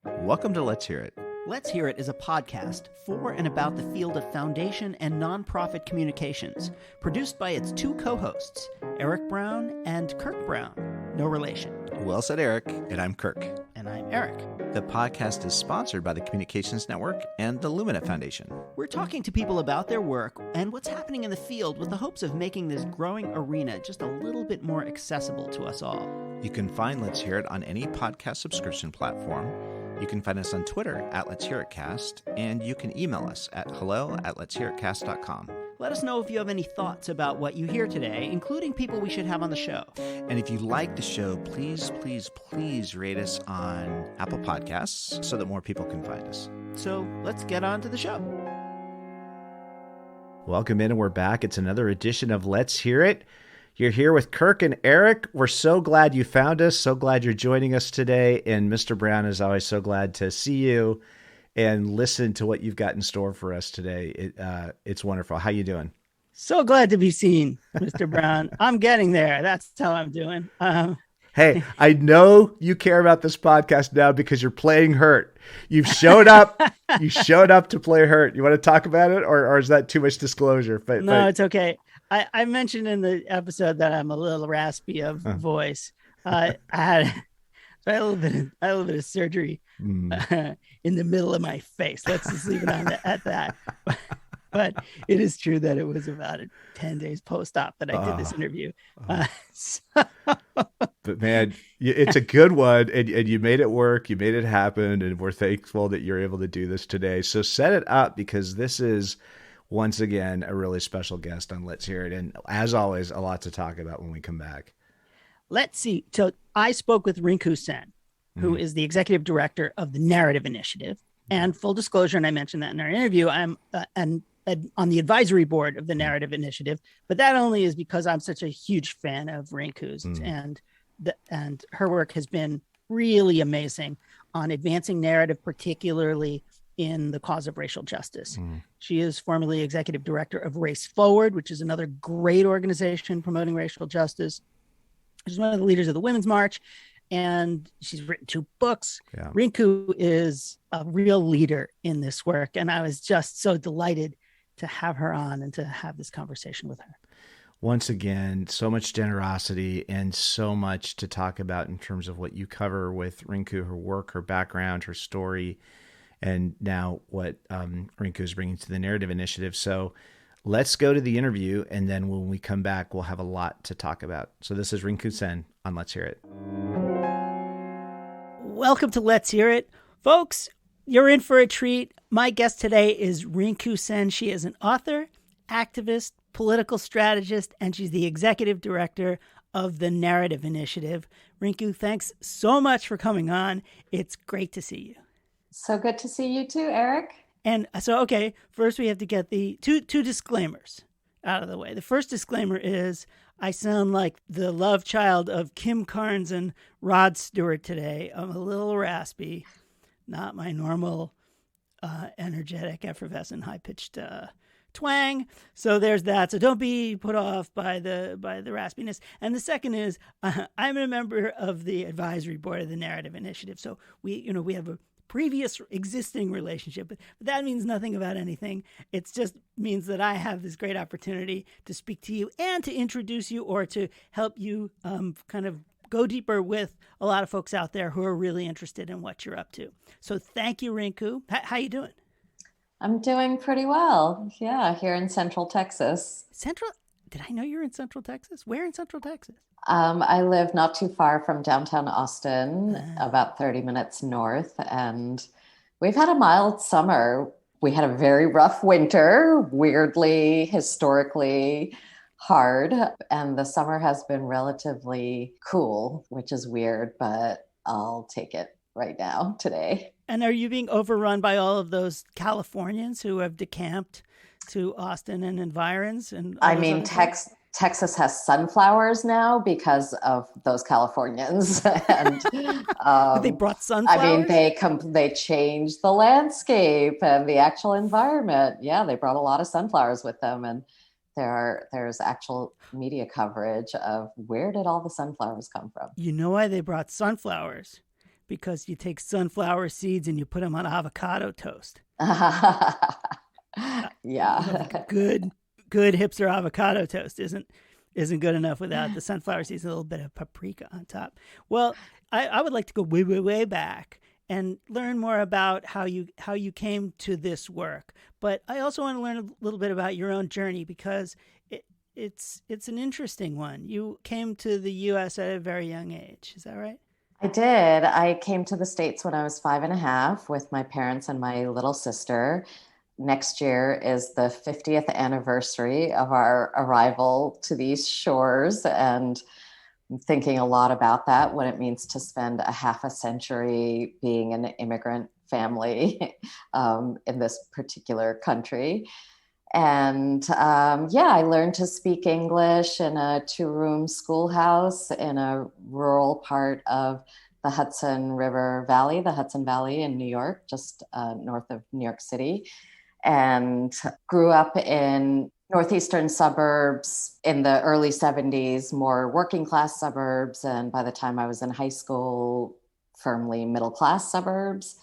Welcome to Let's Hear It. Let's Hear It is a podcast for and about the field of foundation and nonprofit communications, produced by its two co-hosts, Eric Brown and Kirk Brown. No relation. Well said, Eric. And I'm Kirk. And I'm Eric. The podcast is sponsored by the Communications Network and the Lumina Foundation. We're talking to people about their work and what's happening in the field with the hopes of making this growing arena just a little bit more accessible to us all. You can find Let's Hear It on any podcast subscription platform. You can find us on Twitter at Let's Hear It Cast, and you can email us at hello@letshearitcast.com. Let us know if you have any thoughts about what you hear today, including people we should have on the show. And if you like the show, please rate us on Apple Podcasts so that more people can find us. So let's get on to the show. Welcome in, and we're back. It's another edition of Let's Hear It. You're here with Kirk and Eric. We're so glad you found us. So glad you're joining us today. And Mr. Brown is always so glad to see you and listen to what you've got in store for us today. It's wonderful. How you doing? So glad to be seen, Mr. Brown. I'm getting there. That's how I'm doing. Hey, I know you care about this podcast now because you're playing hurt. You've showed up. You showed up to play hurt. You want to talk about it, or is that too much disclosure? No, it's okay. I mentioned in the episode that I'm a little raspy of voice. I had a little bit of surgery in the middle of my face. Let's just leave it at that. But it is true that it was about 10 days post-op that I did this interview. But man, it's a good one, and you made it work. You made it happen, and we're thankful that you're able to do this today. So set it up, because this is, once again, a really special guest on Let's Hear It. And as always, a lot to talk about when we come back. Let's see. So I spoke with Rinku Sen, who is the executive director of the Narrative Initiative. And full disclosure, and I mentioned that in our interview, I'm on the advisory board of the Narrative Initiative, but that only is because I'm such a huge fan of Rinku's, and her work has been really amazing on advancing narrative, particularly in the cause of racial justice. She is formerly executive director of Race Forward, which is another great organization promoting racial justice. She's one of the leaders of the Women's March, and she's written 2 books. Yeah. Rinku is a real leader in this work, and I was just so delighted to have her on and to have this conversation with her. Once again, so much generosity and so much to talk about in terms of what you cover with Rinku, her work, her background, her story, and now what Rinku is bringing to the Narrative Initiative. So let's go to the interview, and then when we come back, we'll have a lot to talk about. So this is Rinku Sen on Let's Hear It. Welcome to Let's Hear It. Folks, you're in for a treat. My guest today is Rinku Sen. She is an author, activist, political strategist, and she's the executive director of the Narrative Initiative. Rinku, thanks so much for coming on. It's great to see you. So good to see you too, Eric. And so, okay, first we have to get the two disclaimers out of the way. The first disclaimer is I sound like the love child of Kim Carnes and Rod Stewart today. I'm a little raspy, not my normal energetic, effervescent, high-pitched twang. So there's that. So don't be put off by the raspiness. And the second is I'm a member of the advisory board of the Narrative Initiative. So we have a previous existing relationship, but that means nothing about anything. It just means that I have this great opportunity to speak to you and to introduce you, or to help you kind of go deeper with a lot of folks out there who are really interested in what you're up to. So thank you, Rinku. How you doing? I'm doing pretty well. Yeah, here in Central Texas. Did I know you're in Central Texas? Where in Central Texas? I live not too far from downtown Austin, about 30 minutes north, and we've had a mild summer. We had a very rough winter, weirdly, historically hard, and the summer has been relatively cool, which is weird, but I'll take it right now, today. And are you being overrun by all of those Californians who have decamped to Austin and environs? And I mean, Texas has sunflowers now because of those Californians. And they brought sunflowers? I mean, they changed the landscape and the actual environment. Yeah, they brought a lot of sunflowers with them. And there's actual media coverage of where did all the sunflowers come from. You know why they brought sunflowers? because you take sunflower seeds and you put them on avocado toast. Yeah. Good hipster avocado toast isn't good enough without the sunflower seeds and a little bit of paprika on top. Well, I would like to go way, way, way back and learn more about how you came to this work. But I also want to learn a little bit about your own journey, because it's an interesting one. You came to the U.S. at a very young age. Is that right? I did. I came to the States when I was 5.5 with my parents and my little sister. Next year is the 50th anniversary of our arrival to these shores. And I'm thinking a lot about that, what it means to spend a half a century being an immigrant family in this particular country. And I learned to speak English in a 2-room schoolhouse in a rural part of the Hudson River Valley, the Hudson Valley in New York, just north of New York City, and grew up in northeastern suburbs in the early 70s, more working class suburbs. And by the time I was in high school, firmly middle class suburbs.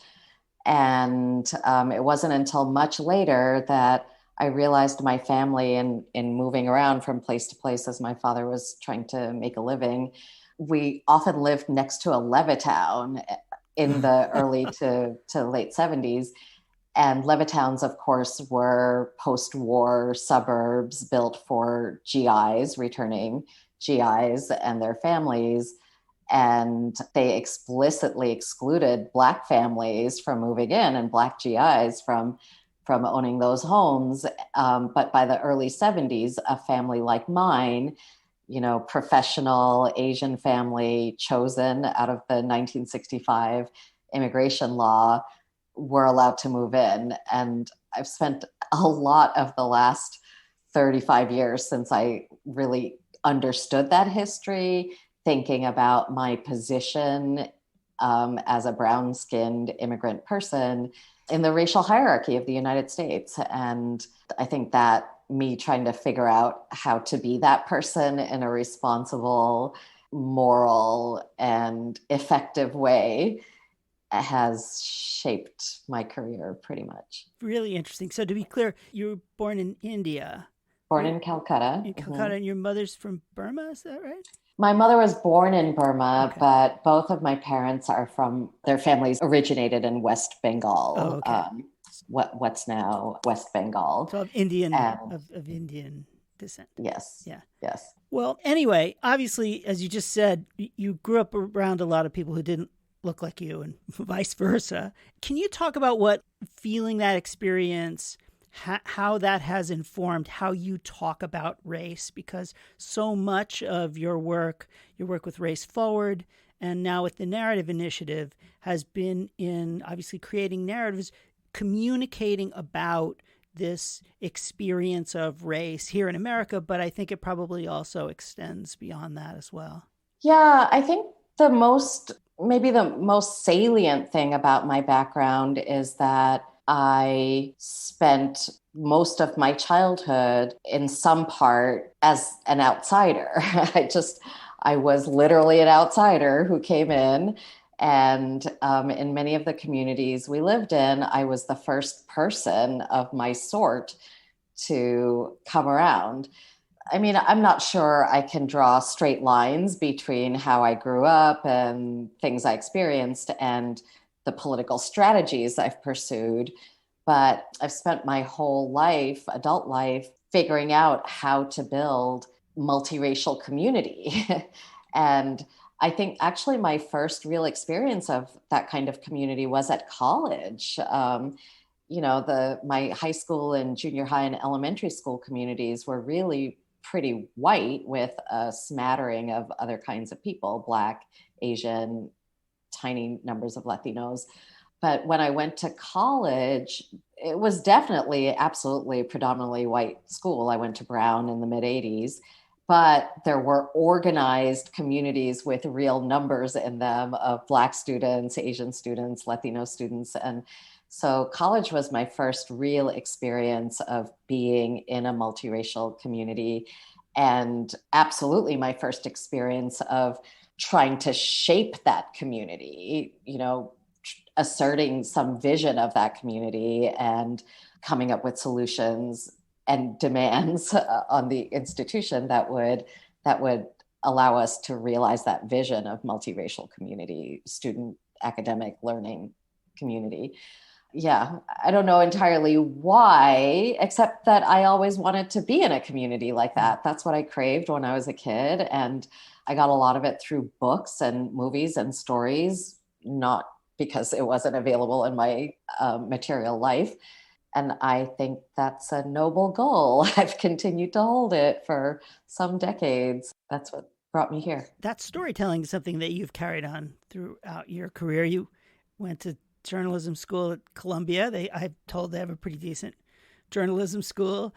And it wasn't until much later that I realized my family, in moving around from place to place as my father was trying to make a living, we often lived next to a Levittown in the early to late 70s. And Levittowns, of course, were post-war suburbs built for GIs, returning GIs and their families. And they explicitly excluded Black families from moving in and Black GIs from owning those homes. But by the early 70s, a family like mine, professional Asian family chosen out of the 1965 immigration law, were allowed to move in. And I've spent a lot of the last 35 years since I really understood that history, thinking about my position as a brown-skinned immigrant person in the racial hierarchy of the United States. And I think that me trying to figure out how to be that person in a responsible, moral, and effective way has shaped my career pretty much. Really interesting. So to be clear, you were born in India. Born in Calcutta. In Calcutta, and your mother's from Burma, is that right? My mother was born in Burma, but both of my parents are their families originated in West Bengal. Oh, okay. What's now West Bengal. So of Indian descent. Yes. Yeah. Yes. Well, anyway, obviously, as you just said, you grew up around a lot of people who didn't look like you and vice versa. Can you talk about what feeling that experience, how that has informed how you talk about race? Because so much of your work with Race Forward and now with the Narrative Initiative, has been in obviously creating narratives, communicating about this experience of race here in America, but I think it probably also extends beyond that as well. Yeah, I think maybe the most salient thing about my background is that I spent most of my childhood in some part as an outsider. I was literally an outsider who came in. And in many of the communities we lived in, I was the first person of my sort to come around. I mean, I'm not sure I can draw straight lines between how I grew up and things I experienced and the political strategies I've pursued, but I've spent my whole life, adult life, figuring out how to build multiracial community. And I think actually my first real experience of that kind of community was at college. My high school and junior high and elementary school communities were really pretty white with a smattering of other kinds of people, Black, Asian, tiny numbers of Latinos. But when I went to college, it was definitely, absolutely, predominantly white school. I went to Brown in the mid-'80s, but there were organized communities with real numbers in them of Black students, Asian students, Latino students. And so college was my first real experience of being in a multiracial community, and absolutely my first experience of trying to shape that community, asserting some vision of that community and coming up with solutions and demands on the institution that would allow us to realize that vision of multiracial community, student academic learning community. Yeah, I don't know entirely why, except that I always wanted to be in a community like that. That's what I craved when I was a kid. And I got a lot of it through books and movies and stories, not because it wasn't available in my material life. And I think that's a noble goal. I've continued to hold it for some decades. That's what brought me here. That storytelling is something that you've carried on throughout your career. You went to journalism school at Columbia. I'm told they have a pretty decent journalism school.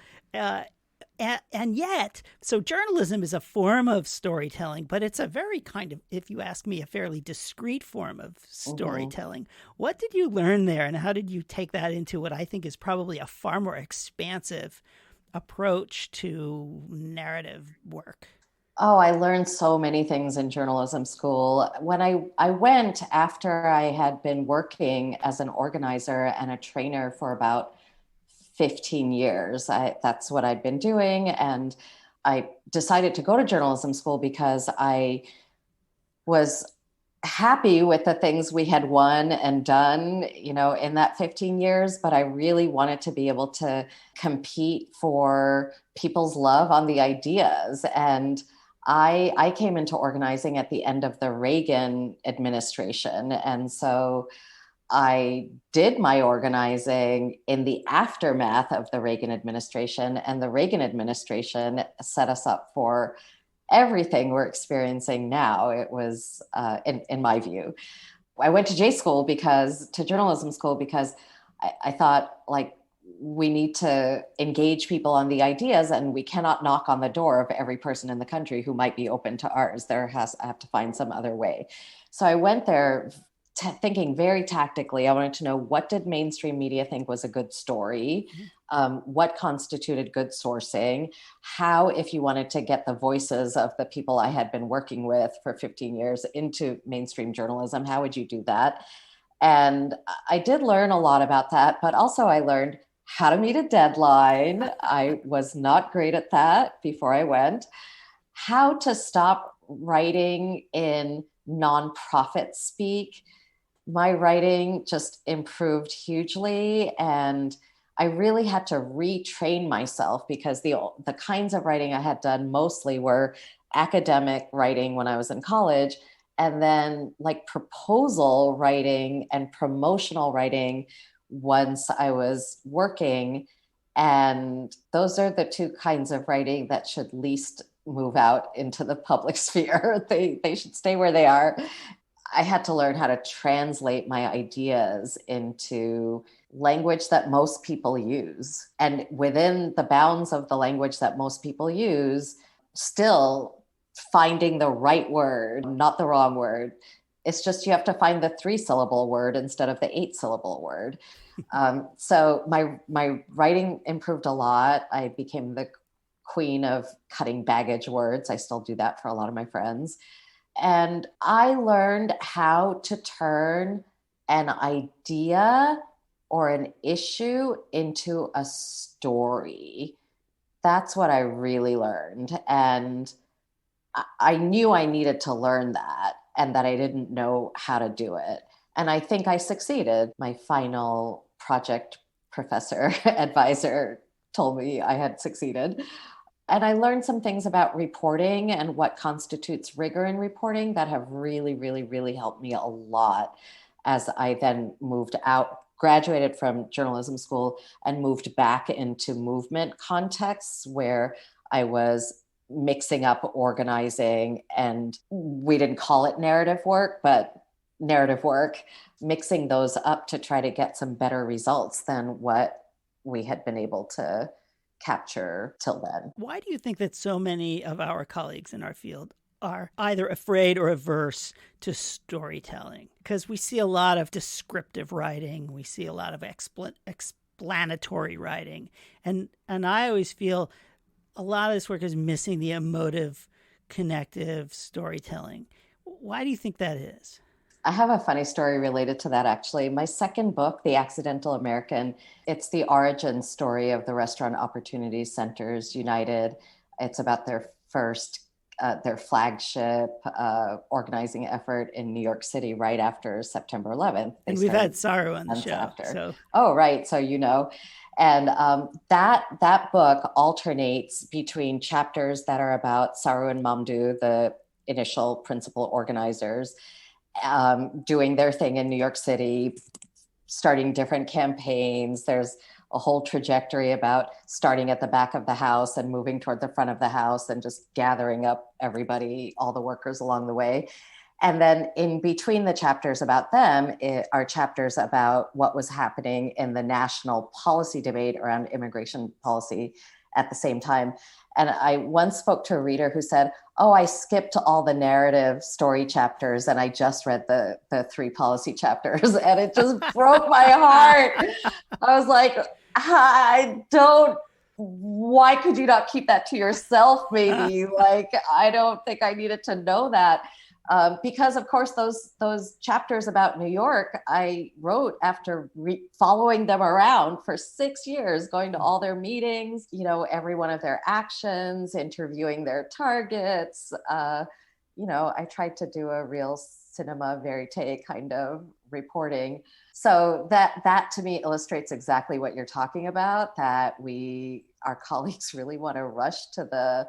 And yet, so journalism is a form of storytelling, but it's a very kind of, if you ask me, a fairly discrete form of storytelling. What did you learn there, and how did you take that into what I think is probably a far more expansive approach to narrative work? Oh, I learned so many things in journalism school. When I went after I had been working as an organizer and a trainer for about 15 years. That's what I'd been doing. And I decided to go to journalism school because I was happy with the things we had won and done, in that 15 years. But I really wanted to be able to compete for people's love on the ideas. And I came into organizing at the end of the Reagan administration. And so I did my organizing in the aftermath of the Reagan administration, and the Reagan administration set us up for everything we're experiencing now. It was, in my view, I went to journalism school because I thought, we need to engage people on the ideas, and we cannot knock on the door of every person in the country who might be open to ours. I have to find some other way. So I went there thinking very tactically. I wanted to know, what did mainstream media think was a good story? What constituted good sourcing? How, if you wanted to get the voices of the people I had been working with for 15 years into mainstream journalism, how would you do that? And I did learn a lot about that, but also I learned how to meet a deadline. I was not great at that before I went. How to stop writing in nonprofit speak. My writing just improved hugely, and I really had to retrain myself because the kinds of writing I had done mostly were academic writing when I was in college, and then proposal writing and promotional writing once I was working. And those are the two kinds of writing that should least move out into the public sphere. They should stay where they are. I had to learn how to translate my ideas into language that most people use. And within the bounds of the language that most people use, still finding the right word, not the wrong word. It's just you have to find the 3-syllable word instead of the 8-syllable word. So my writing improved a lot. I became the queen of cutting baggage words. I still do that for a lot of my friends. And I learned how to turn an idea or an issue into a story. That's what I really learned. And I knew I needed to learn that, and that I didn't know how to do it. And I think I succeeded. My final project professor advisor told me I had succeeded. And I learned some things about reporting and what constitutes rigor in reporting that have really, really, really helped me a lot as I then moved out, graduated from journalism school and moved back into movement contexts where I was mixing up organizing, and we didn't call it narrative work, but narrative work, mixing those up to try to get some better results than what we had been able to capture till then. Why do you think that so many of our colleagues in our field are either afraid or averse to storytelling? Because we see a lot of descriptive writing, we see a lot of explanatory writing, and I always feel a lot of this work is missing the emotive, connective storytelling. Why do you think that is? I have a funny story related to that, actually. My second book, The Accidental American, it's the origin story of the Restaurant Opportunity Centers United. It's about their their flagship organizing effort in New York City right after September 11th. And we've had Saru on the show. After. So. Oh, right. So, and that book alternates between chapters that are about Saru and Mamdouh, the initial principal organizers, doing their thing in New York City, starting different campaigns. There's a whole trajectory about starting at the back of the house and moving toward the front of the house and just gathering up everybody, all the workers along the way. And then in between the chapters about them are chapters about what was happening in the national policy debate around immigration policy at the same time. And I once spoke to a reader who said, oh, I skipped all the narrative story chapters and I just read the 3 policy chapters. And it just broke my heart. I was like, why could you not keep that to yourself, maybe? Like, I don't think I needed to know that. Because of course, those chapters about New York, I wrote after following them around for 6 years, going to all their meetings, every one of their actions, interviewing their targets. I tried to do a real cinema verite kind of reporting. So that to me illustrates exactly what you're talking about, that our colleagues really want to rush to the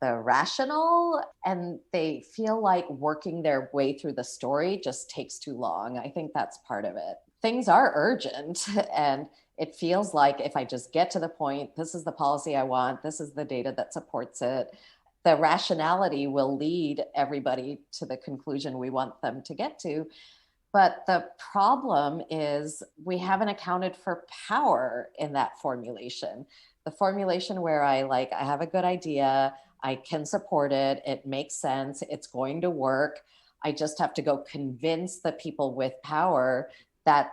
rational, and they feel like working their way through the story just takes too long. I think that's part of it. Things are urgent, and it feels like if I just get to the point, this is the policy I want, this is the data that supports it, the rationality will lead everybody to the conclusion we want them to get to. But the problem is we haven't accounted for power in that formulation. The formulation where I have a good idea, I can support it, it makes sense, it's going to work. I just have to go convince the people with power that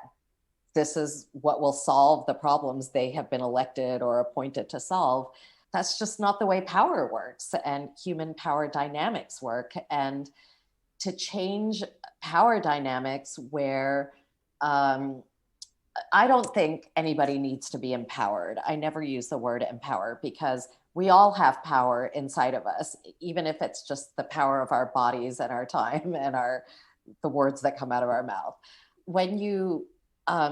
this is what will solve the problems they have been elected or appointed to solve. That's just not the way power works and human power dynamics work. And to change power dynamics where I don't think anybody needs to be empowered. I never use the word empower because we all have power inside of us, even if it's just the power of our bodies and our time and the words that come out of our mouth. When you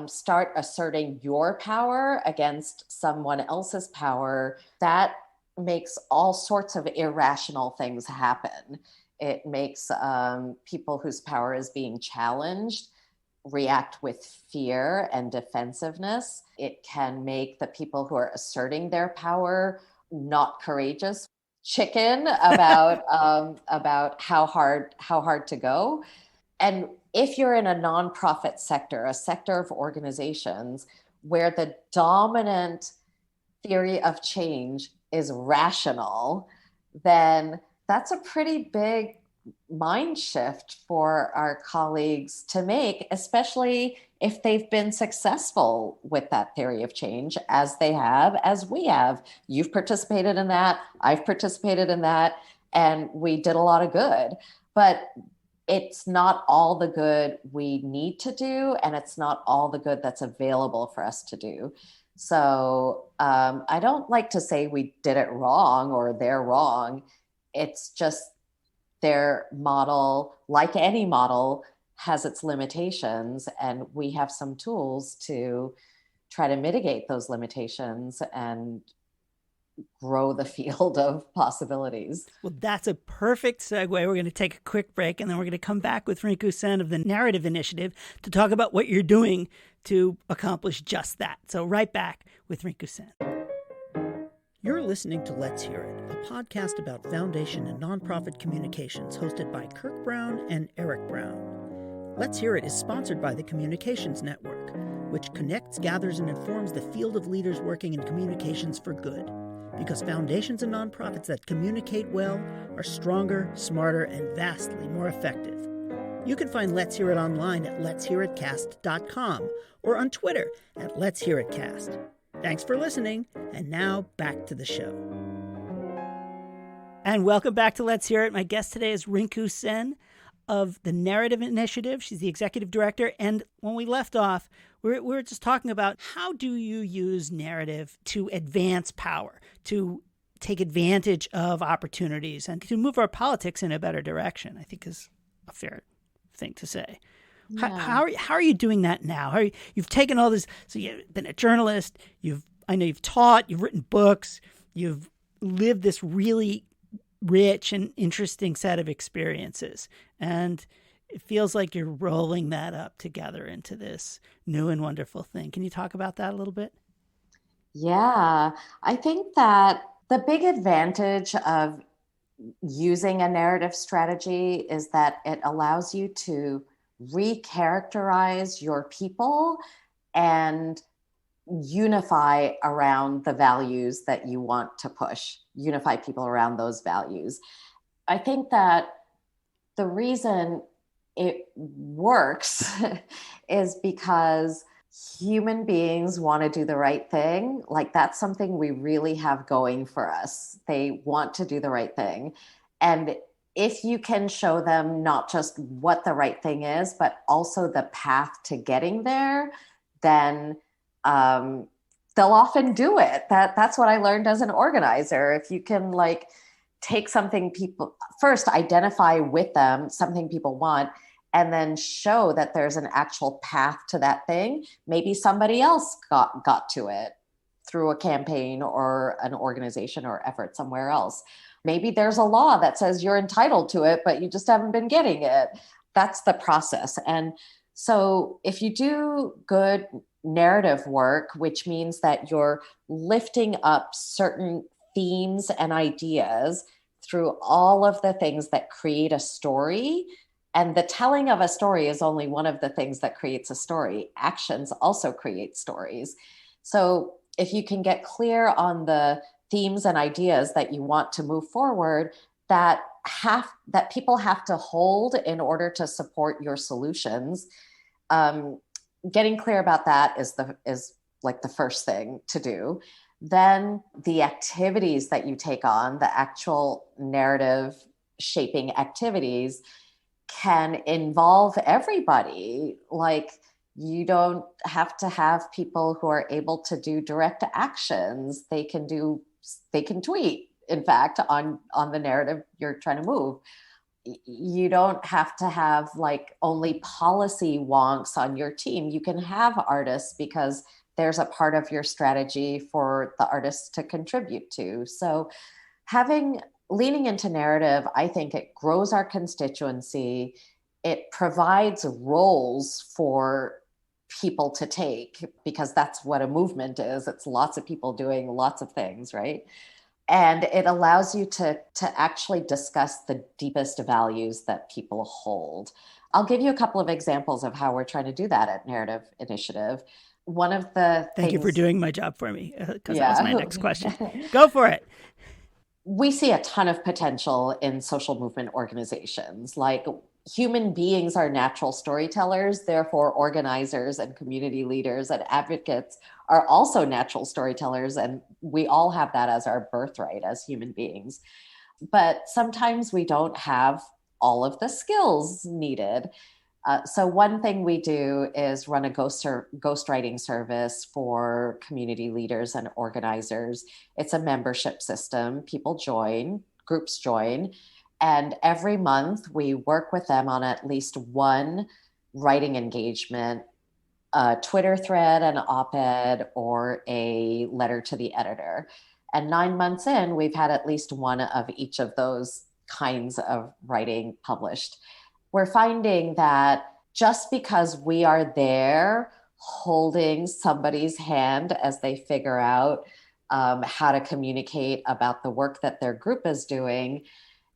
start asserting your power against someone else's power, that makes all sorts of irrational things happen. It makes people whose power is being challenged react with fear and defensiveness. It can make the people who are asserting their power not courageous, chicken about how hard to go. And if you're in a nonprofit sector, a sector of organizations where the dominant theory of change is rational, then that's a pretty big mind shift for our colleagues to make, especially if they've been successful with that theory of change, as we have. You've participated in that, I've participated in that, and we did a lot of good. But it's not all the good we need to do, and it's not all the good that's available for us to do. So I don't like to say we did it wrong or they're wrong. It's just their model, like any model, has its limitations, and we have some tools to try to mitigate those limitations and grow the field of possibilities. Well, that's a perfect segue. We're going to take a quick break, and then we're going to come back with Rinku Sen of the Narrative Initiative to talk about what you're doing to accomplish just that. So right back with Rinku Sen. You're listening to Let's Hear It, a podcast about foundation and nonprofit communications hosted by Kirk Brown and Eric Brown. Let's Hear It is sponsored by the Communications Network, which connects, gathers, and informs the field of leaders working in communications for good. Because foundations and nonprofits that communicate well are stronger, smarter, and vastly more effective. You can find Let's Hear It online at letshearitcast.com or on Twitter at Let's Hear It Cast. Thanks for listening, and now back to the show. And welcome back to Let's Hear It. My guest today is Rinku Sen. of the Narrative Initiative. She's the executive director. And when we left off, we were just talking about how do you use narrative to advance power, to take advantage of opportunities, and to move our politics in a better direction, I think is a fair thing to say. Yeah. How are you doing that now? You've taken all this, so you've been a journalist, I know you've taught, you've written books, you've lived this really rich and interesting set of experiences. And it feels like you're rolling that up together into this new and wonderful thing. Can you talk about that a little bit? Yeah, I think that the big advantage of using a narrative strategy is that it allows you to recharacterize your people and unify around the values that you want to push, unify people around those values. I think that the reason it works is because human beings want to do the right thing. Like, that's something we really have going for us. They want to do the right thing. And if you can show them not just what the right thing is, but also the path to getting there, then they'll often do it. That's what I learned as an organizer. If you can take something people first identify with them, something people want, and then show that there's an actual path to that thing. Maybe somebody else got to it through a campaign or an organization or effort somewhere else. Maybe there's a law that says you're entitled to it, but you just haven't been getting it. That's the process. And so if you do good narrative work, which means that you're lifting up certain themes and ideas through all of the things that create a story, and the telling of a story is only one of the things that creates a story. Actions also create stories. So if you can get clear on the themes and ideas that you want to move forward, that people have to hold in order to support your solutions, getting clear about that is the first thing to do. Then the activities that you take on, the actual narrative shaping activities, can involve everybody. Like, you don't have to have people who are able to do direct actions. They can tweet, in fact, on the narrative you're trying to move. You don't have to have only policy wonks on your team. You can have artists because there's a part of your strategy for the artists to contribute to. So leaning into narrative, I think it grows our constituency. It provides roles for people to take, because that's what a movement is. It's lots of people doing lots of things, right? And it allows you to actually discuss the deepest values that people hold. I'll give you a couple of examples of how we're trying to do that at Narrative Initiative. One of the Thank you for doing my job for me, because Yeah. That was my next question. Go for it. We see a ton of potential in social movement organizations. Human beings are natural storytellers, therefore organizers and community leaders and advocates are also natural storytellers, and we all have that as our birthright as human beings. But sometimes we don't have all of the skills needed. So one thing we do is run a ghostwriting service for community leaders and organizers. It's a membership system. People join, groups join, and every month we work with them on at least one writing engagement, a Twitter thread, an op-ed, or a letter to the editor. And 9 months in, we've had at least one of each of those kinds of writing published. We're finding that just because we are there holding somebody's hand as they figure out how to communicate about the work that their group is doing,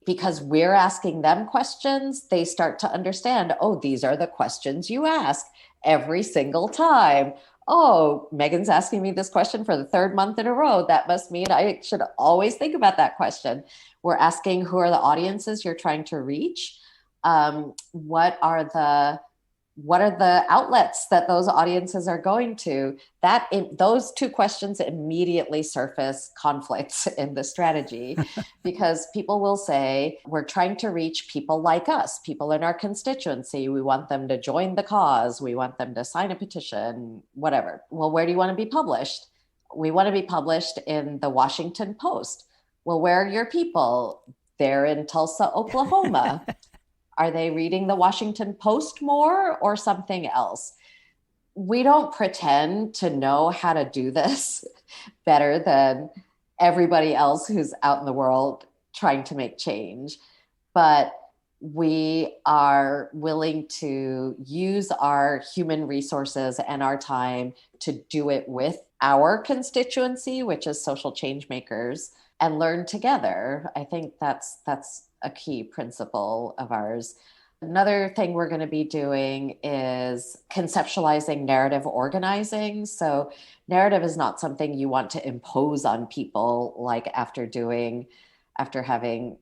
because we're asking them questions, they start to understand, oh, these are the questions you ask every single time. Oh, Megan's asking me this question for the third month in a row. That must mean I should always think about that question. We're asking, who are the audiences you're trying to reach? What are the what are the outlets that those audiences are going to? Those two questions immediately surface conflicts in the strategy, because people will say, we're trying to reach people like us, people in our constituency. We want them to join the cause. We want them to sign a petition, whatever. Well, where do you want to be published? We want to be published in the Washington Post. Well, where are your people? They're in Tulsa, Oklahoma. Are they reading the Washington Post more or something else? We don't pretend to know how to do this better than everybody else who's out in the world trying to make change. But we are willing to use our human resources and our time to do it with our constituency, which is social change makers, and learn together. I think that's a key principle of ours. Another thing we're going to be doing is conceptualizing narrative organizing. So narrative is not something you want to impose on people, like after having,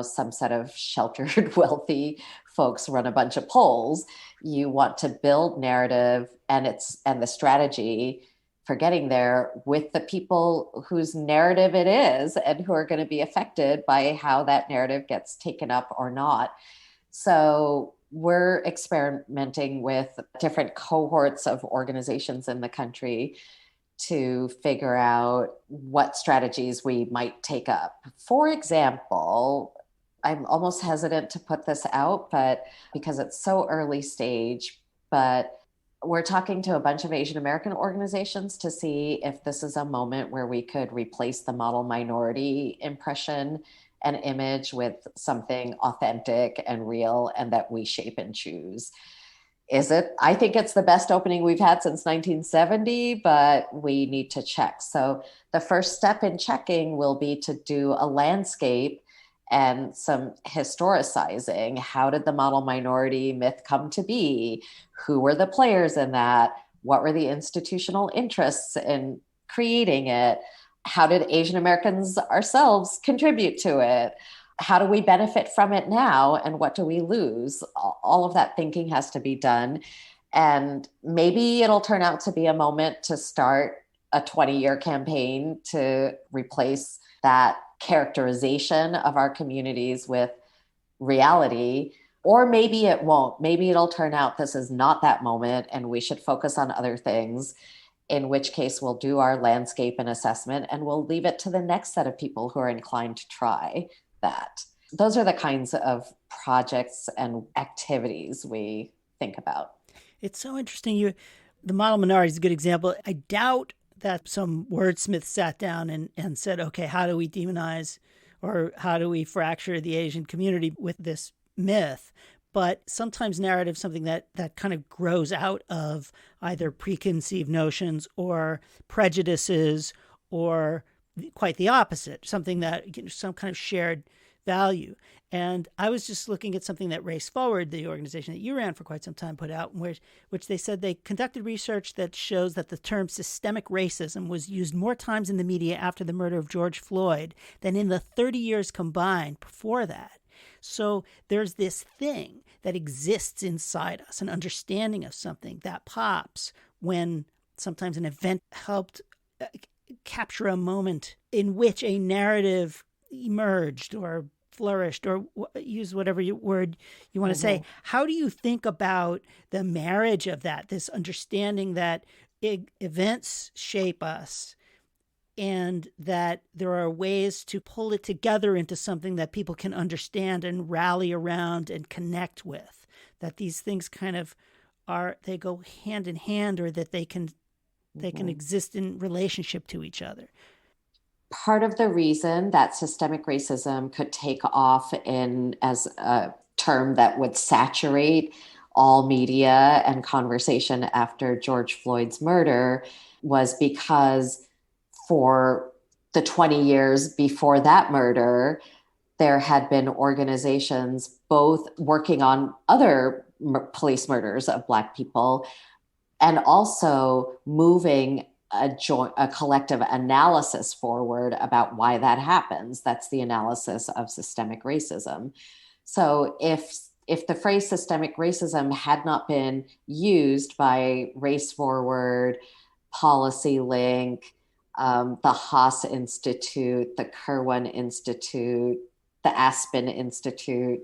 some set of sheltered, wealthy folks run a bunch of polls. You want to build narrative and the strategy for getting there with the people whose narrative it is and who are going to be affected by how that narrative gets taken up or not. So we're experimenting with different cohorts of organizations in the country to figure out what strategies we might take up. For example, I'm almost hesitant to put this out, but because it's so early stage, but we're talking to a bunch of Asian American organizations to see if this is a moment where we could replace the model minority impression and image with something authentic and real and that we shape and choose. Is it? I think it's the best opening we've had since 1970, but we need to check. So the first step in checking will be to do a landscape and some historicizing. How did the model minority myth come to be? Who were the players in that? What were the institutional interests in creating it? How did Asian Americans ourselves contribute to it? How do we benefit from it now? And what do we lose? All of that thinking has to be done. And maybe it'll turn out to be a moment to start a 20-year campaign to replace that characterization of our communities with reality. Or maybe it won't. Maybe it'll turn out this is not that moment and we should focus on other things, in which case we'll do our landscape and assessment and we'll leave it to the next set of people who are inclined to try that. Those are the kinds of projects and activities we think about. It's so interesting. The model minority is a good example. I doubt that some wordsmith sat down and said, okay, how do we demonize or how do we fracture the Asian community with this myth? But sometimes narrative is something that kind of grows out of either preconceived notions or prejudices or quite the opposite, something that, some kind of shared value. And I was just looking at something that Race Forward, the organization that you ran for quite some time, put out, which they said they conducted research that shows that the term systemic racism was used more times in the media after the murder of George Floyd than in the 30 years combined before that. So there's this thing that exists inside us, an understanding of something that pops when sometimes an event helped capture a moment in which a narrative emerged or flourished, or use whatever word you want to say. How do you think about the marriage of that, this understanding that events shape us and that there are ways to pull it together into something that people can understand and rally around and connect with, that these things kind of they go hand in hand, or that they can exist in relationship to each other? Part of the reason that systemic racism could take off as a term that would saturate all media and conversation after George Floyd's murder was because for the 20 years before that murder, there had been organizations both working on other police murders of Black people and also moving a collective analysis forward about why that happens. That's the analysis of systemic racism. So if if the phrase systemic racism had not been used by Race Forward, PolicyLink, the Haas Institute, the Kirwan Institute, the Aspen Institute,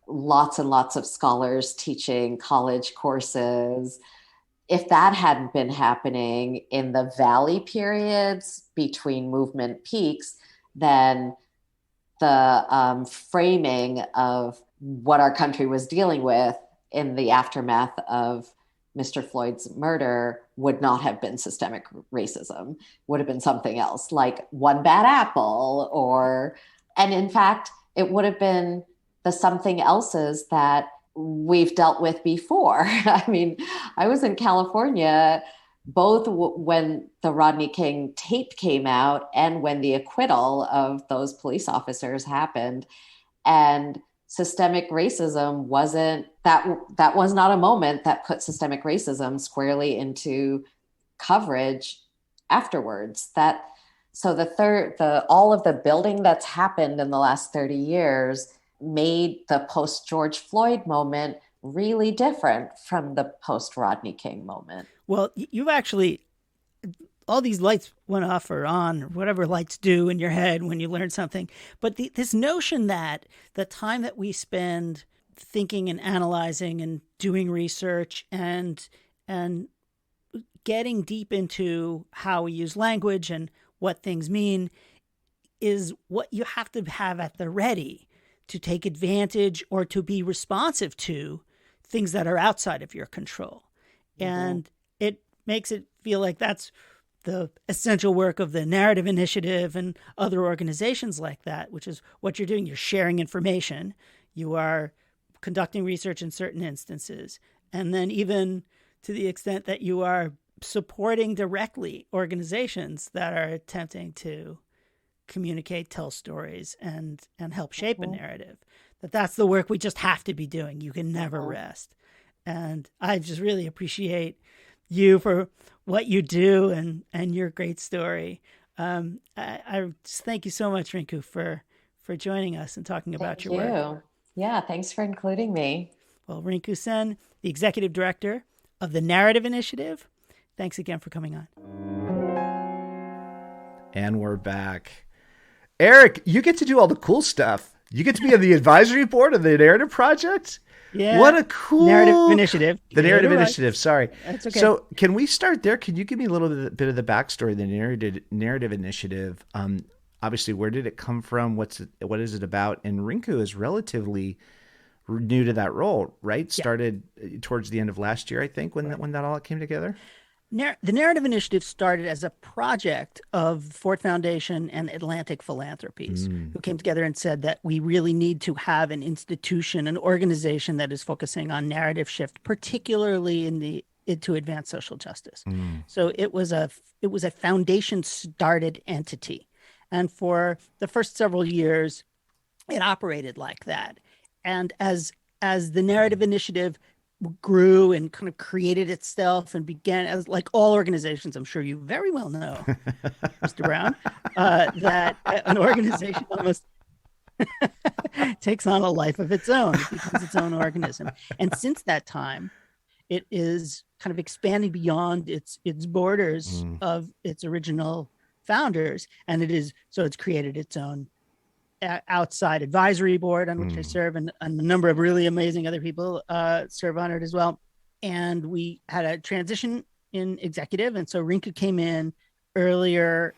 lots and lots of scholars teaching college courses. If that hadn't been happening in the valley periods between movement peaks, then the framing of what our country was dealing with in the aftermath of Mr. Floyd's murder would not have been systemic racism, would have been something else, like one bad apple, and in fact, it would have been the something else's that we've dealt with before. I mean, I was in California both when the Rodney King tape came out and when the acquittal of those police officers happened. And systemic racism that was not a moment that put systemic racism squarely into coverage afterwards. All of the building that's happened in the last 30 years made the post George Floyd moment really different from the post Rodney King moment. Well, you've actually, all these lights went off or on, or whatever lights do in your head when you learn something. But this notion that the time that we spend thinking and analyzing and doing research and getting deep into how we use language and what things mean is what you have to have at the ready to take advantage or to be responsive to things that are outside of your control. Mm-hmm. And it makes it feel like that's the essential work of the Narrative Initiative and other organizations like that, which is what you're doing. You're sharing information. You are conducting research in certain instances. And then even to the extent that you are supporting directly organizations that are attempting to communicate, tell stories, and help shape a narrative. That's the work we just have to be doing. You can never rest. And I just really appreciate you for what you do and your great story. I just thank you so much, Rinku, for joining us and talking about your work. Yeah, thanks for including me. Well, Rinku Sen, the Executive Director of the Narrative Initiative, thanks again for coming on. And we're back. Eric, you get to do all the cool stuff. You get to be on the advisory board of the Narrative Project. Yeah. What a cool Narrative Initiative. The Narrative Initiative. Sorry. That's okay. So can we start there? Can you give me a little bit of the backstory of the Narrative Initiative? Obviously, where did it come from? What is it about? And Rinku is relatively new to that role, right? Yeah. Started towards the end of last year, I think, when that all came together. The Narrative Initiative started as a project of Ford Foundation and Atlantic Philanthropies, who came together and said that we really need to have an institution, an organization that is focusing on narrative shift, particularly to advance social justice. So it was a foundation started entity. And for the first several years, it operated like that. And as the Narrative Initiative grew and kind of created itself and began, as like all organizations, I'm sure you very well know, Mr. Brown, that an organization almost takes on a life of its own. It becomes its own organism. And since that time, it is kind of expanding beyond its borders of its original founders. And it's created its own outside advisory board on which I serve, and a number of really amazing other people serve on it as well. And we had a transition in executive. And so Rinku came in earlier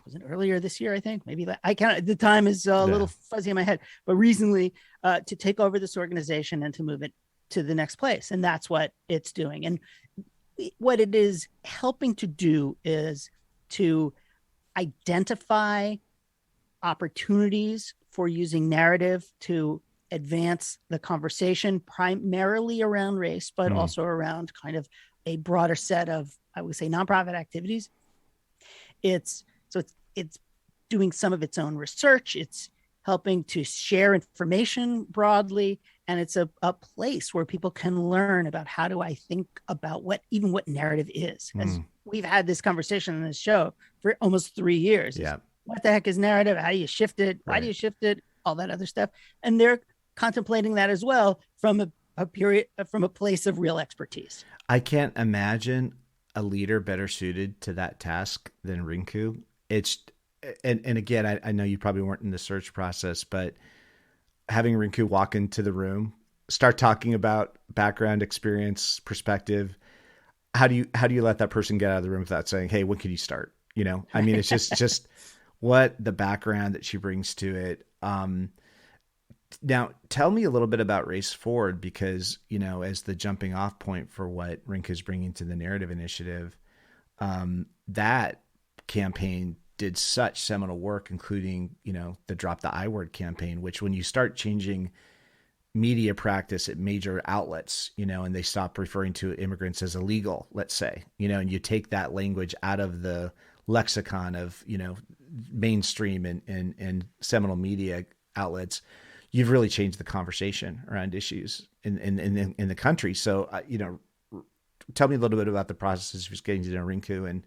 this year, I think, maybe the time is a little fuzzy in my head, but recently to take over this organization and to move it to the next place. And that's what it's doing. And what it is helping to do is to identify opportunities for using narrative to advance the conversation, primarily around race, but also around kind of a broader set of, I would say, nonprofit activities. It's doing some of its own research. It's helping to share information broadly. And it's a place where people can learn about how do I think about what narrative is. As we've had this conversation on this show for almost 3 years. Yeah. What the heck is narrative? How do you shift it? Why do you shift it? All that other stuff. And there contemplating that as well from from a place of real expertise. I can't imagine a leader better suited to that task than Rinku. And again, I know you probably weren't in the search process, but having Rinku walk into the room, start talking about background, experience, perspective. How do you let that person get out of the room without saying, "Hey, when can you start?" I mean, it's just what the background that she brings to it. Now, tell me a little bit about Race Forward, because, as the jumping off point for what Rinku's bringing to the Narrative Initiative, that campaign did such seminal work, including, the Drop the I Word campaign, which when you start changing media practice at major outlets, and they stop referring to immigrants as illegal, let's say, and you take that language out of the lexicon of, mainstream and seminal media outlets, you've really changed the conversation around issues in the country. So, tell me a little bit about the processes of getting to know Rinku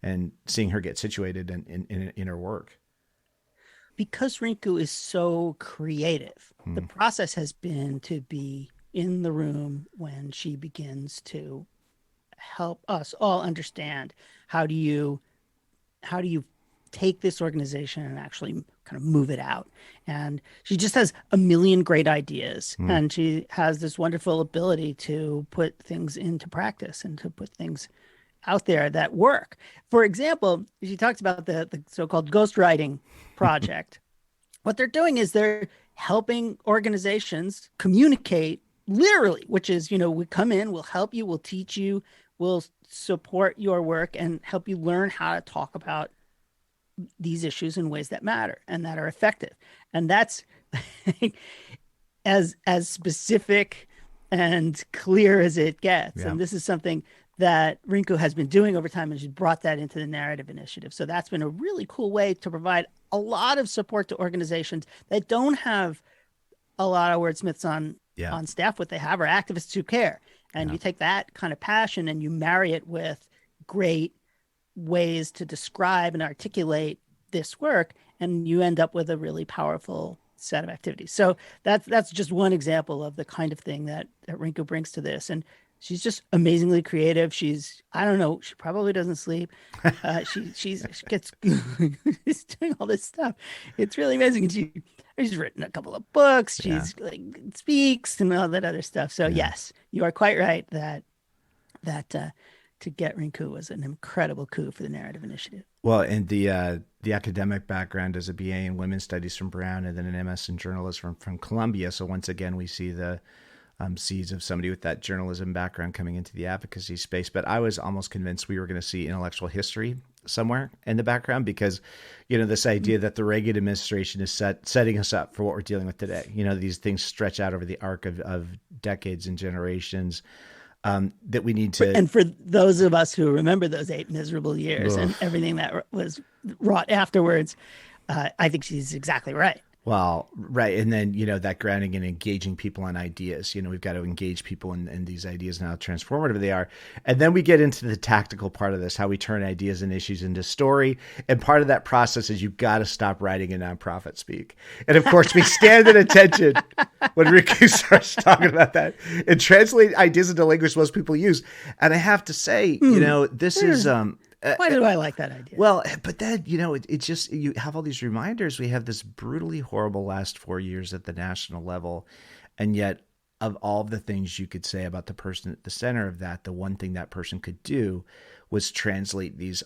and seeing her get situated in her work. Because Rinku is so creative, the process has been to be in the room when she begins to help us all understand how do you take this organization and actually kind of move it out. And she just has a million great ideas, and she has this wonderful ability to put things into practice and to put things out there that work. For example, she talks about the so-called ghostwriting project. What they're doing is they're helping organizations communicate literally, which is, we come in, we'll help you, we'll teach you, we'll support your work and help you learn how to talk about these issues in ways that matter and that are effective. And that's as specific and clear as it gets. Yeah. And this is something that Rinku has been doing over time, and she's brought that into the Narrative Initiative. So that's been a really cool way to provide a lot of support to organizations that don't have a lot of wordsmiths on staff. What they have are activists who care. And you take that kind of passion and you marry it with great ways to describe and articulate this work, and you end up with a really powerful set of activities. So that's just one example of the kind of thing that Rinku brings to this. And she's just amazingly creative. I don't know, she probably doesn't sleep. She gets she's doing all this stuff. It's really amazing. And she's written a couple of books. She's speaks and all that other stuff. So yes, you are quite right that to get Rinku was an incredible coup for the Narrative Initiative. Well, and the academic background as a BA in Women's Studies from Brown, and then an MS in Journalism from Columbia. So once again, we see the seeds of somebody with that journalism background coming into the advocacy space. But I was almost convinced we were going to see intellectual history somewhere in the background, because, this idea that the Reagan administration is setting us up for what we're dealing with today. These things stretch out over the arc of decades and generations. That we need to. And for those of us who remember those 8 miserable years and everything that was wrought afterwards, I think she's exactly right. Well, right. And then, that grounding and engaging people on ideas, we've got to engage people in these ideas and how transformative they are. And then we get into the tactical part of this, how we turn ideas and issues into story. And part of that process is you've got to stop writing in nonprofit speak. And of course, we stand at attention when Rinku starts talking about that and translate ideas into language most people use. And I have to say, this is... Why do I like that idea? Well, but then, it just, you have all these reminders. We have this brutally horrible last 4 years at the national level. And yet, of all the things you could say about the person at the center of that, the one thing that person could do was translate these,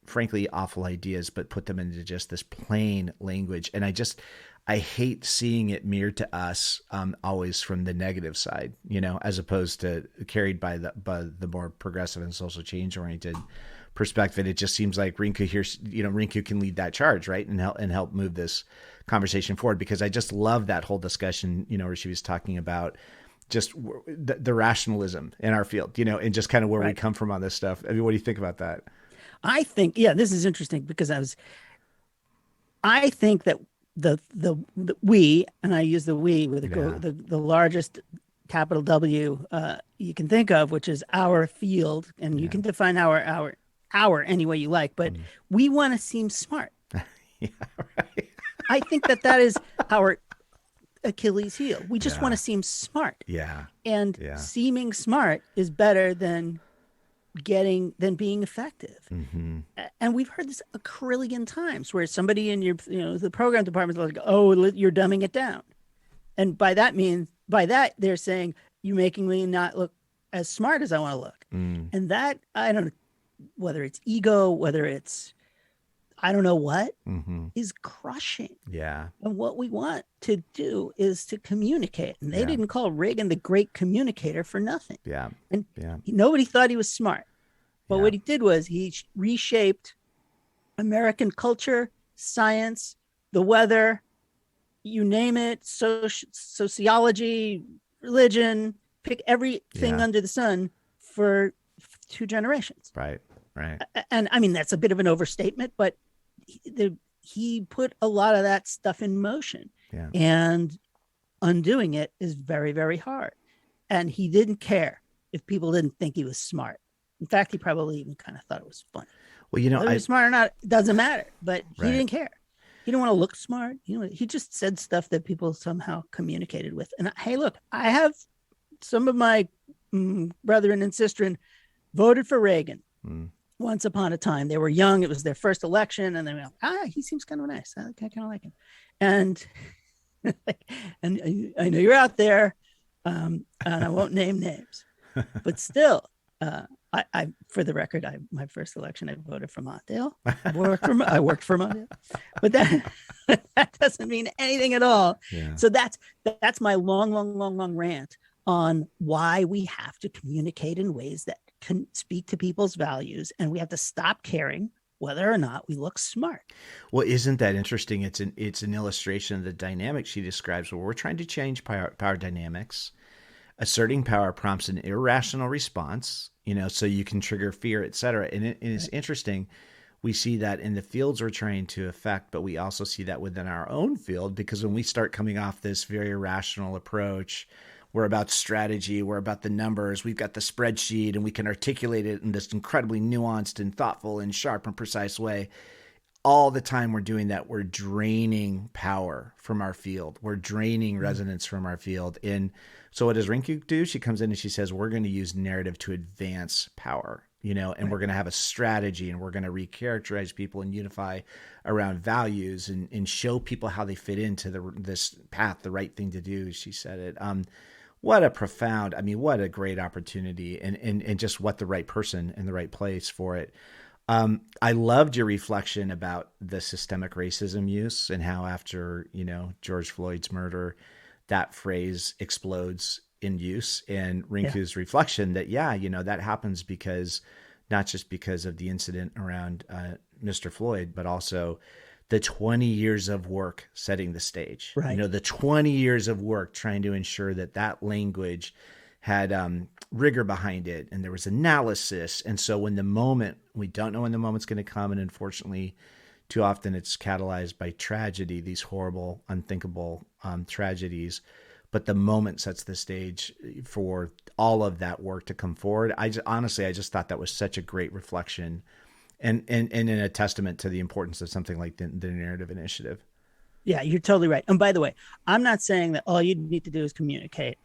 frankly, awful ideas, but put them into just this plain language. And I hate seeing it mirrored to us always from the negative side, as opposed to carried by the more progressive and social change oriented perspective. It just seems like Rinku can lead that charge, right, and help move this conversation forward. Because I just love that whole discussion, where she was talking about just the rationalism in our field, and just kind of where we come from on this stuff. I mean, what do you think about that? I think, this is interesting, because I think that the we, and I use the we with the largest capital W you can think of, which is our field, and you can define our any way you like, but we want to seem smart. Yeah, right. I think that is our Achilles heel. We just want to seem smart. Yeah. And seeming smart is better than being effective. Mm-hmm. And we've heard this a trillion times where somebody in the program department is like, oh, you're dumbing it down. And by that they're saying, you're making me not look as smart as I want to look. And that, I don't know, whether it's ego, whether it's, I don't know what, is crushing. Yeah. And what we want to do is to communicate. And they didn't call Reagan the great communicator for nothing. Yeah. And nobody thought he was smart. But what he did was he reshaped American culture, science, the weather, you name it, sociology, religion, pick everything under the sun for 2 generations. Right. And I mean, that's a bit of an overstatement, but he put a lot of that stuff in motion. Yeah. And undoing it is very, very hard. And he didn't care if people didn't think he was smart. In fact, he probably even kind of thought it was funny. Well, you know, whether he was smart or not, it doesn't matter. But he didn't care. He didn't want to look smart. He just said stuff that people somehow communicated with. And hey, look, I have some of my brethren and sistren voted for Reagan once upon a time. They were young. It was their first election. And they were like, he seems kind of nice. I kind of like him. And and I know you're out there, and I won't name names, but still, I for the record, my first election, I voted for Mondale. I worked for Mondale, but that doesn't mean anything at all. Yeah. So that's my long rant on why we have to communicate in ways that can speak to people's values, and we have to stop caring whether or not we look smart. Well, isn't that interesting? It's an illustration of the dynamic she describes where we're trying to change power dynamics. Asserting power prompts an irrational response, so you can trigger fear, et cetera. And it's interesting. We see that in the fields we're trying to affect, but we also see that within our own field, because when we start coming off this very irrational approach, we're about strategy, we're about the numbers, we've got the spreadsheet, and we can articulate it in this incredibly nuanced and thoughtful and sharp and precise way. All the time we're doing that, we're draining power from our field. We're draining resonance from our field. And so what does Rinku do? She comes in and she says, we're going to use narrative to advance power, and we're going to have a strategy, and we're going to recharacterize people and unify around values and show people how they fit into this path, the right thing to do. She said it. What a great opportunity, and just what the right person in the right place for it. I loved your reflection about the systemic racism use and how after, George Floyd's murder, that phrase explodes in use, and Rinku's reflection that, that happens because not just because of the incident around Mr. Floyd, but also the 20 years of work setting the stage, right? The 20 years of work trying to ensure that language had rigor behind it, and there was analysis. And so we don't know when the moment's going to come, and unfortunately, too often it's catalyzed by tragedy, these horrible, unthinkable tragedies. But the moment sets the stage for all of that work to come forward. I just thought that was such a great reflection, and a testament to the importance of something like the Narrative Initiative. Yeah, you're totally right. And by the way, I'm not saying that all you need to do is communicate.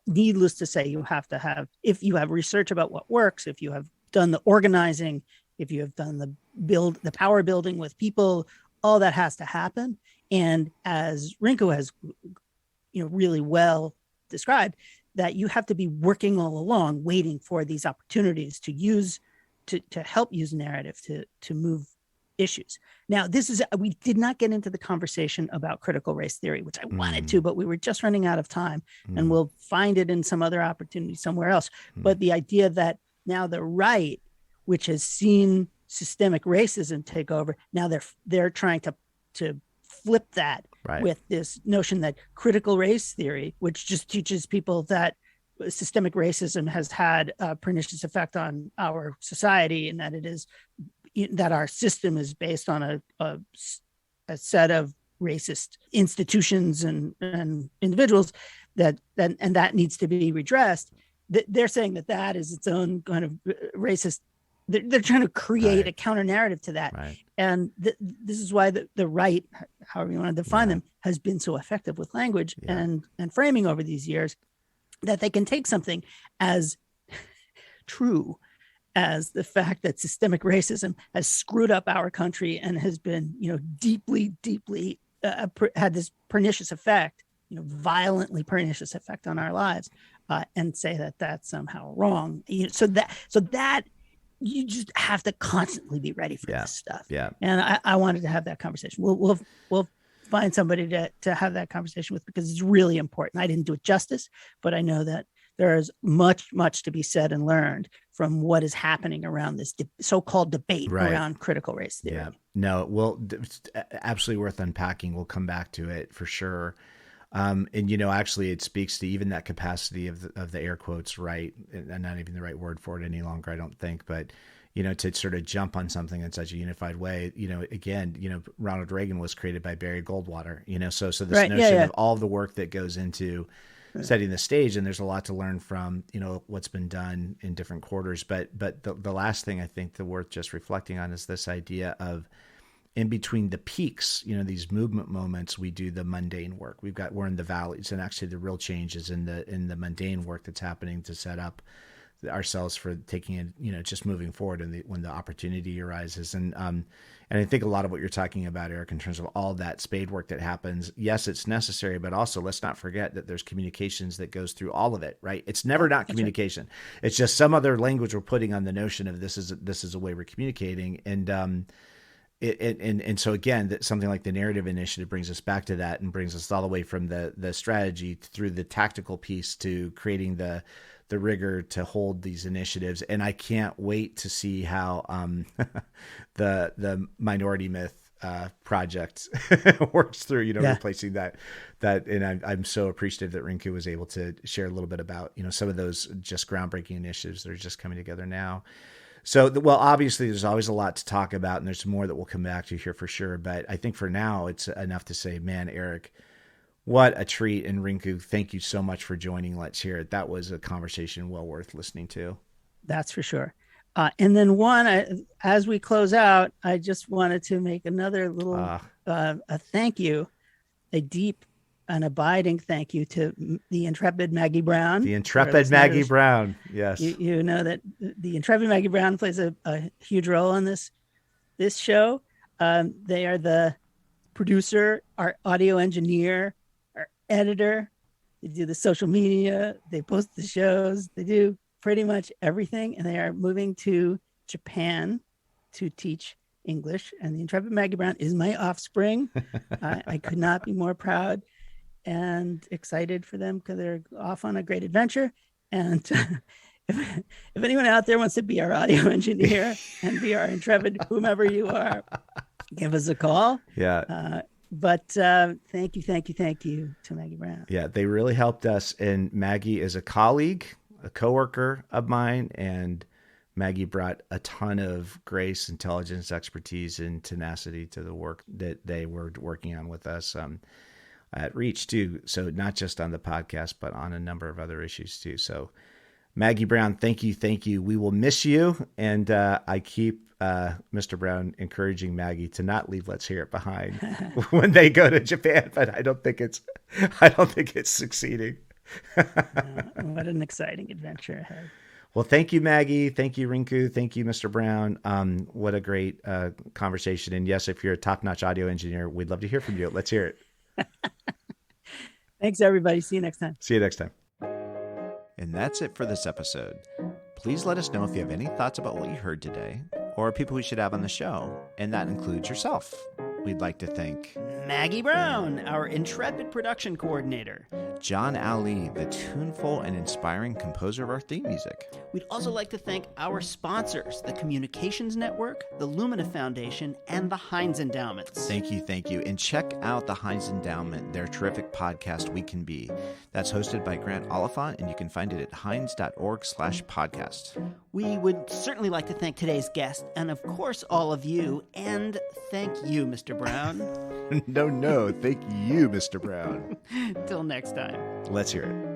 Needless to say, you have to have, if you have research about what works, if you have done the organizing, if you have done the power building with people, all that has to happen. And as Rinku has, really well described, that you have to be working all along, waiting for these opportunities to help use narrative to move issues. Now, we did not get into the conversation about critical race theory, which I wanted to, but we were just running out of time, and we'll find it in some other opportunity somewhere else. But the idea that now the right, which has seen systemic racism take over, now they're trying to flip that with this notion that critical race theory, which just teaches people that systemic racism has had a pernicious effect on our society, and that our system is based on a set of racist institutions and individuals that needs to be redressed. They're saying that is its own kind of racist they're trying to create a counter narrative to that. Right. And this is why the right, however you want to define them, has been so effective with language and framing over these years, that they can take something as true as the fact that systemic racism has screwed up our country and has been, deeply, deeply had this pernicious effect, violently pernicious effect on our lives, and say that that's somehow wrong. So that you just have to constantly be ready for this stuff. Yeah. And I wanted to have that conversation. We'll find somebody to have that conversation with, because it's really important. I didn't do it justice, but I know that there is much, much to be said and learned from what is happening around this so-called debate around critical race theory. Yeah, no, well, it's absolutely worth unpacking. We'll come back to it for sure. And, actually it speaks to even that capacity of the air quotes, right? And not even the right word for it any longer, I don't think, but, to sort of jump on something in such a unified way, again, Ronald Reagan was created by Barry Goldwater, so this notion of all the work that goes into setting the stage, and there's a lot to learn from, what's been done in different quarters. But the last thing I think that worth just reflecting on is this idea of, in between the peaks, these movement moments, we do the mundane work. We're in the valleys, and actually the real change is in the mundane work that's happening to set up ourselves for taking it, just moving forward, and when the opportunity arises. And I think a lot of what you're talking about, Eric, in terms of all that spade work that happens, yes, it's necessary, but also let's not forget that there's communications that goes through all of it, right? It's never not communication. Right. It's just some other language we're putting on the notion of this is a way we're communicating. And so again, something like the narrative initiative brings us back to that, and brings us all the way from the strategy through the tactical piece to creating the rigor to hold these initiatives. And I can't wait to see how the minority myth project works through, replacing that. And I'm so appreciative that Rinku was able to share a little bit about, some of those just groundbreaking initiatives that are just coming together now. So, well, obviously there's always a lot to talk about, and there's more that we'll come back to here for sure. But I think for now it's enough to say, man, Eric, what a treat. And Rinku, thank you so much for joining Let's Hear It. That was a conversation well worth listening to. That's for sure. And then as we close out, I just wanted to make another little a thank you, a deep and abiding thank you to the intrepid Maggie Brown. The intrepid Maggie Brown, yes. You know that the intrepid Maggie Brown plays a huge role in this show. They are the producer, our audio engineer, our editor. They do the social media. They post the shows. They do pretty much everything. And they are moving to Japan to teach English. And the intrepid Maggie Brown is my offspring. I could not be more proud and excited for them, because they're off on a great adventure. And if anyone out there wants to be our audio engineer and be our intrepid, whomever you are, give us a call. Yeah. But thank you to Maggie Brown. Yeah, they really helped us. And Maggie is a colleague, a coworker of mine, and Maggie brought a ton of grace, intelligence, expertise, and tenacity to the work that they were working on with us at Reach too. So not just on the podcast, but on a number of other issues too. So Maggie Brown, thank you. We will miss you. And I keep Mr. Brown encouraging Maggie to not leave Let's Hear It behind when they go to Japan, but I don't think it's succeeding. What an exciting adventure ahead. Well, thank you, Maggie. Thank you, Rinku. Thank you, Mr. Brown. What a great conversation. And yes, if you're a top-notch audio engineer, we'd love to hear from you. Let's hear it. Thanks, everybody. See you next time. See you next time. And that's it for this episode. Please let us know if you have any thoughts about what you heard today, or people we should have on the show, and that includes yourself. We'd like to thank Maggie Brown, our intrepid production coordinator. John Ali, the tuneful and inspiring composer of our theme music. We'd also like to thank our sponsors, the Communications Network, the Lumina Foundation, and the Heinz Endowments. Thank you. And check out the Heinz Endowment, their terrific podcast, We Can Be. That's hosted by Grant Oliphant, and you can find it at heinz.org/podcast. We would certainly like to thank today's guest, and of course all of you, and thank you, Mr. Brown. No, thank you, Mr. Brown. Till next time. Let's hear it.